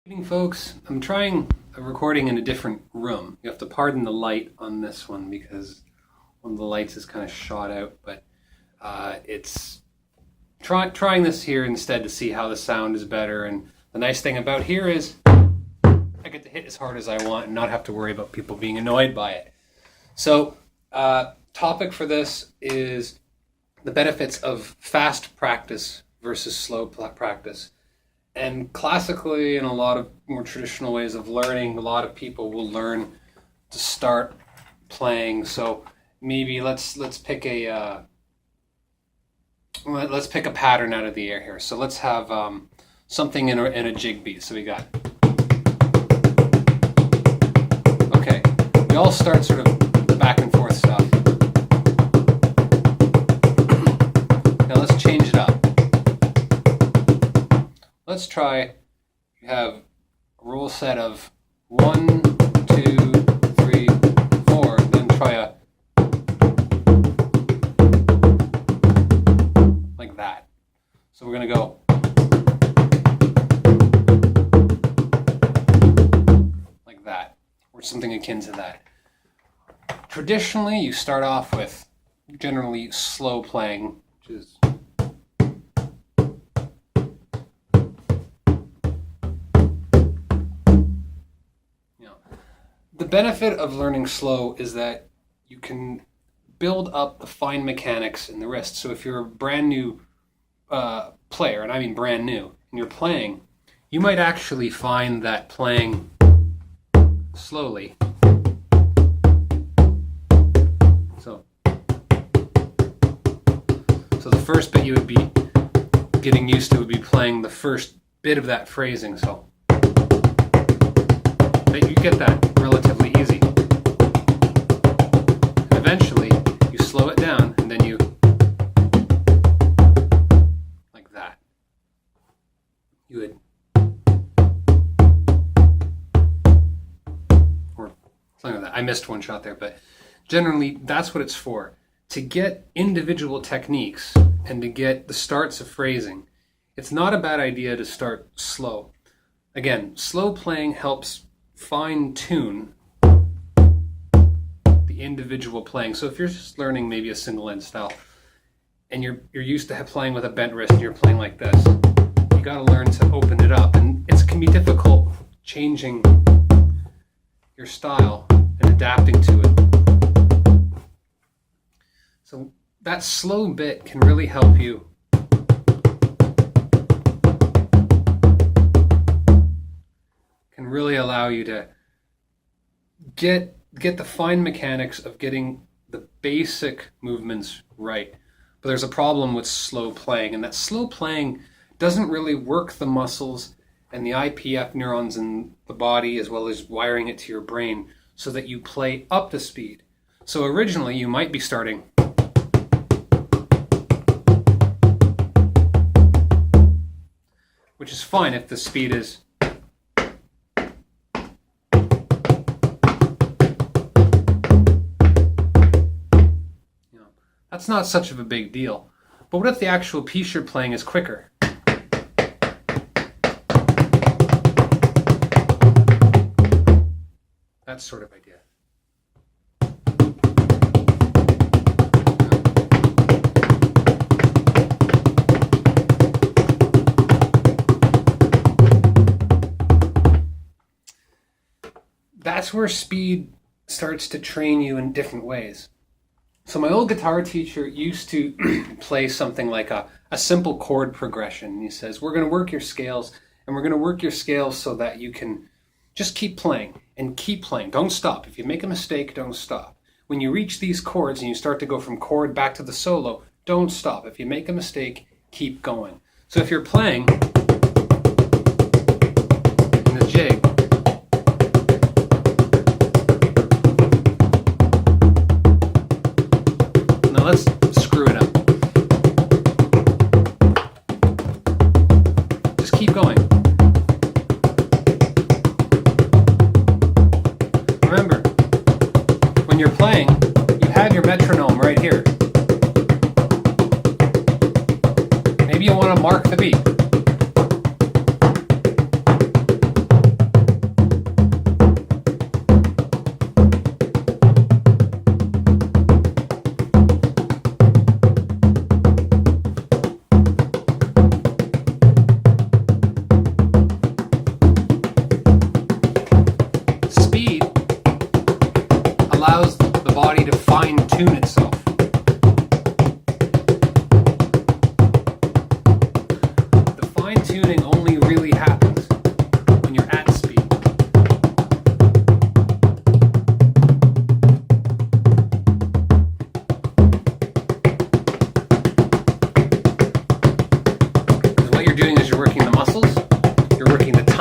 Good evening, folks. I'm trying a recording in a different room. You have to pardon the light on this one because one of the lights is kind of shot out, but it's trying this here instead to see how the sound is better. And the nice thing about here is I get to hit as hard as I want and not have to worry about people being annoyed by it. So, topic for this is the benefits of fast practice versus slow practice. And classically, in a lot of more traditional ways of learning, a lot of people will learn to start playing. So maybe let's pick a pattern out of the air here. So let's have something in a jig beat. So we got, okay, we all start sort of back and forth stuff. Now let's change it up. Let's try, you have a rule set of 1, 2, 3, 4, then try a, like that. So we're going to go like that, or something akin to that. Traditionally, you start off with generally slow playing, which is the benefit of learning slow is that you can build up the fine mechanics in the wrist. So if you're a brand new player, and I mean brand new, and you're playing, you might actually find that playing slowly. So the first bit you would be getting used to would be playing the first bit of that phrasing. So you get that relatively easy. And eventually, you slow it down, and then you, like that. You would, or something like that. I missed one shot there, but generally, that's what it's for. To get individual techniques and to get the starts of phrasing, it's not a bad idea to start slow. Again, slow playing helps fine-tune the individual playing. So if you're just learning maybe a single end style and you're used to playing with a bent wrist and you're playing like this, you got to learn to open it up, and it can be difficult changing your style and adapting to it. So that slow bit can really help you really allow you to get the fine mechanics of getting the basic movements right. But there's a problem with slow playing, and that slow playing doesn't really work the muscles and the IPF neurons in the body, as well as wiring it to your brain so that you play up to speed. So originally you might be starting which is fine if the speed is that's not such of a big deal. But what if the actual piece you're playing is quicker? That sort of idea. That's where speed starts to train you in different ways. So my old guitar teacher used to play something like a simple chord progression. And he says, we're going to work your scales, and we're going to work your scales so that you can just keep playing and keep playing. Don't stop. If you make a mistake, don't stop. When you reach these chords and you start to go from chord back to the solo, don't stop. If you make a mistake, keep going. So if you're playing in the jig, let's screw it up. Just keep going. Remember, when you're playing, you have your metronome right here. Maybe you want to mark the beat.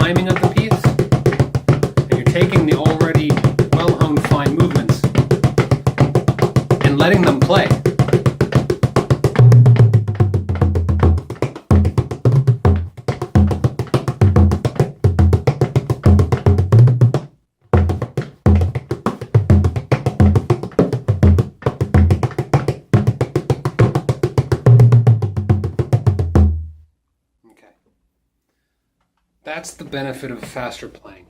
timing of the piece, and you're taking the already well-honed fine movements and letting them play. That's the benefit of faster playing.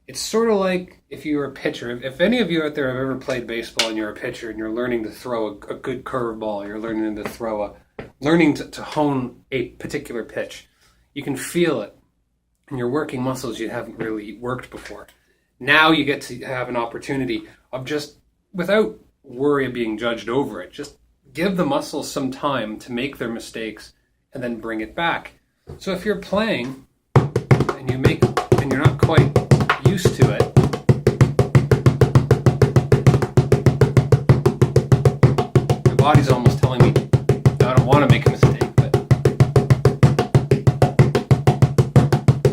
It's sort of like if you were a pitcher. If any of you out there have ever played baseball and you're a pitcher and you're learning to throw a good curveball, you're learning to hone a particular pitch, you can feel it, and you're working muscles you haven't really worked before. Now you get to have an opportunity of just, without worry of being judged over it, just give the muscles some time to make their mistakes and then bring it back. So if you're playing and you're not quite used to it, your body's almost telling me I don't want to make a mistake, but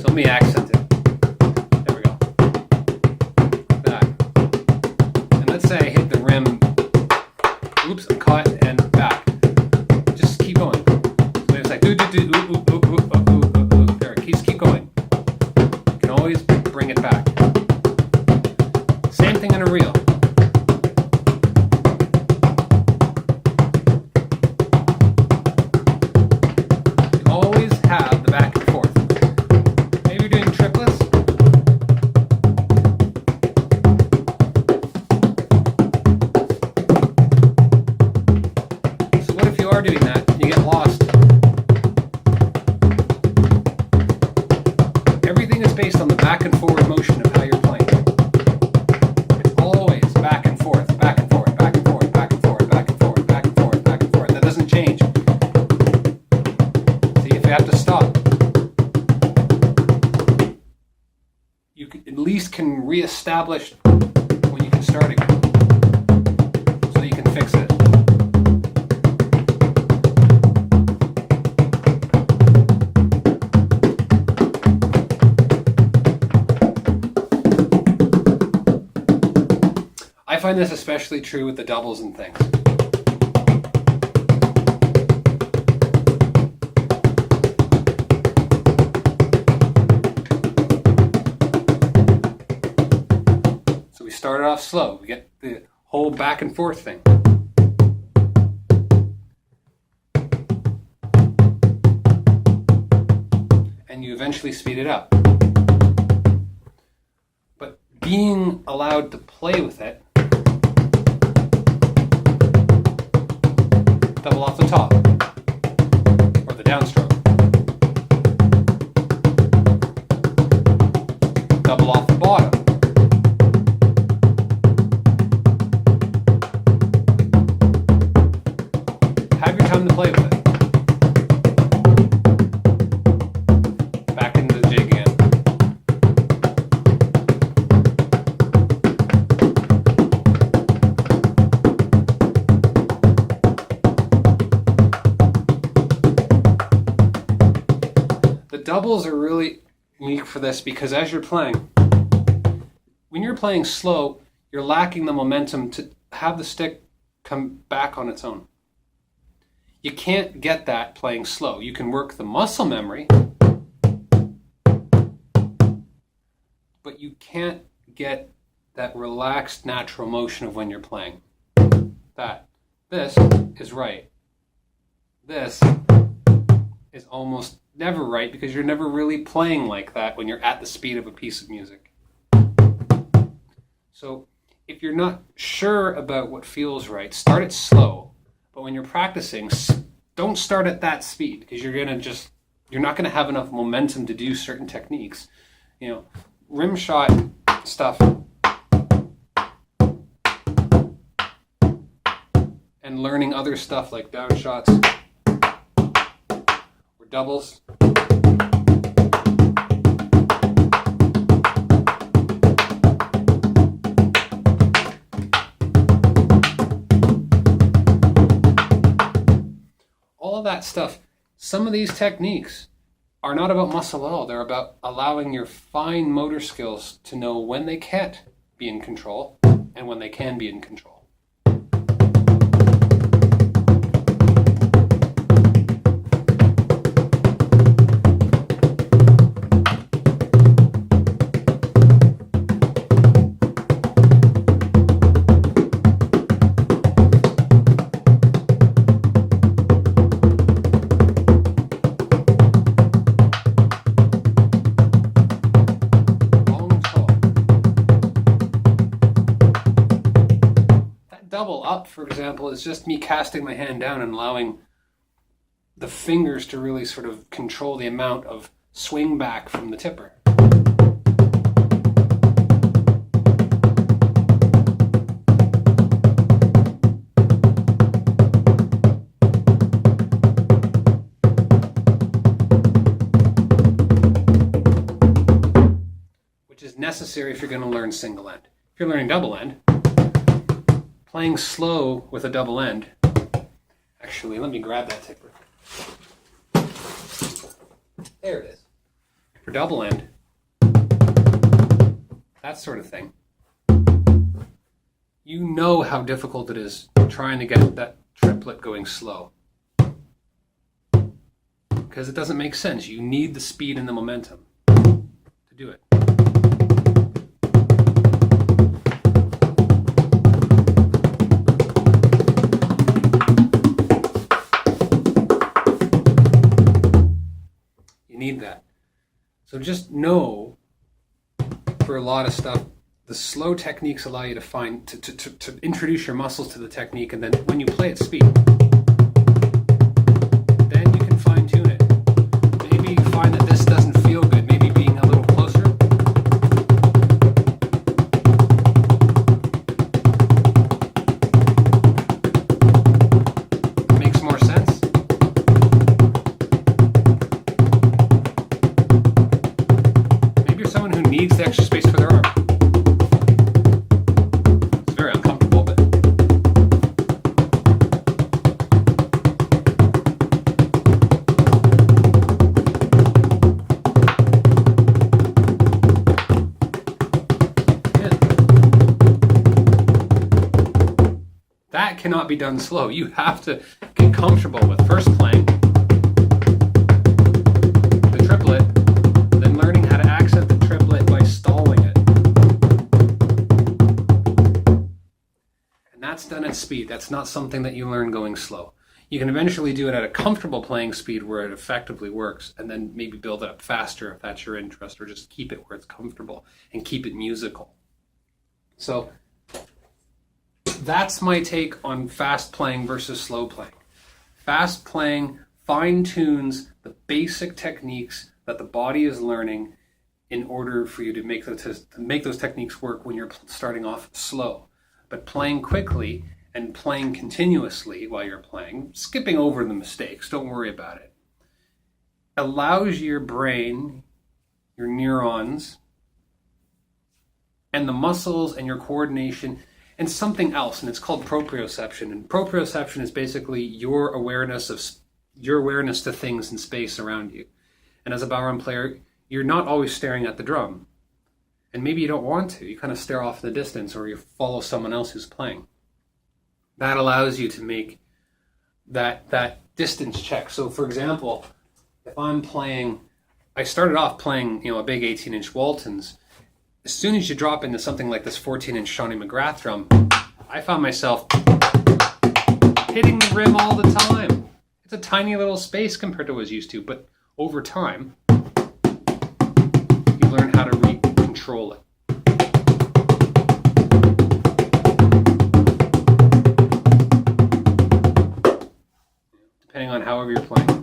so let me accent it. There we go. Back. And let's say I hit the rim. Oops, I'm caught and back. Just keep going. So it's like do do do ooh ooh ooh ooh ooh ooh. There, keep going. Always bring it back. Same thing in a reel. You always have the back and forth. Maybe you're doing triplets. So what if you are doing that and you get lost? Everything is based on the back and forward motion of how you're playing. It's always back and forth, back and forth, back and forth, back and forth, back and forth, back and forth, back and forth. That doesn't change. See, if you have to stop, you at least can reestablish when you can start again, so you can fix it. I find this especially true with the doubles and things. So we started off slow. We get the whole back and forth thing. And you eventually speed it up. But being allowed to play with it, double off the top, or the downstroke. Double off the bottom. Have your time to play with it. Back into the jig again. Doubles are really unique for this because as you're playing, when you're playing slow, you're lacking the momentum to have the stick come back on its own. You can't get that playing slow. You can work the muscle memory, but you can't get that relaxed natural motion of when you're playing. This is right. This is almost never right because you're never really playing like that when you're at the speed of a piece of music. So if you're not sure about what feels right, start it slow. But when you're practicing, don't start at that speed because you're not going to have enough momentum to do certain techniques. You know, rim shot stuff and learning other stuff like down shots or doubles. All of that stuff, some of these techniques are not about muscle at all. They're about allowing your fine motor skills to know when they can't be in control and when they can be in control. Double up, for example, is just me casting my hand down and allowing the fingers to really sort of control the amount of swing back from the tipper. Which is necessary if you're going to learn single end. If you're learning double end, playing slow with a double end. Actually, let me grab that tipper. There it is. For double end, that sort of thing. You know how difficult it is trying to get that triplet going slow. Because it doesn't make sense. You need the speed and the momentum to do it. Need that. So just know, for a lot of stuff, the slow techniques allow you to find to introduce your muscles to the technique, and then when you play at speed, then you can fine tune it. Maybe you find that this doesn't feel good. Maybe being a little closer. Makes more sense. Someone who needs the extra space for their arm. It's very uncomfortable, but that cannot be done slow. You have to get comfortable with first playing the triplet, then learning how to accent the triplet by stalling it. And that's done at speed. That's not something that you learn going slow. You can eventually do it at a comfortable playing speed where it effectively works, and then maybe build it up faster if that's your interest, or just keep it where it's comfortable and keep it musical. So that's my take on fast playing versus slow playing. Fast playing fine-tunes the basic techniques that the body is learning in order for you to make those techniques work when you're starting off slow. But playing quickly and playing continuously while you're playing, skipping over the mistakes, don't worry about it, allows your brain, your neurons, and the muscles and your coordination, and something else, and it's called proprioception. And proprioception is basically your awareness to things in space around you. And as a ballroom player, you're not always staring at the drum. And maybe you don't want to. You kind of stare off in the distance, or you follow someone else who's playing. That allows you to make that distance check. So for example, if I'm playing, I started off playing, a big 18-inch Waltons. As soon as you drop into something like this 14-inch Shawnee McGrath drum, I found myself hitting the rim all the time. It's a tiny little space compared to what I was used to, but over time, you learn how to control it. Depending on however you're playing.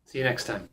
See you next time.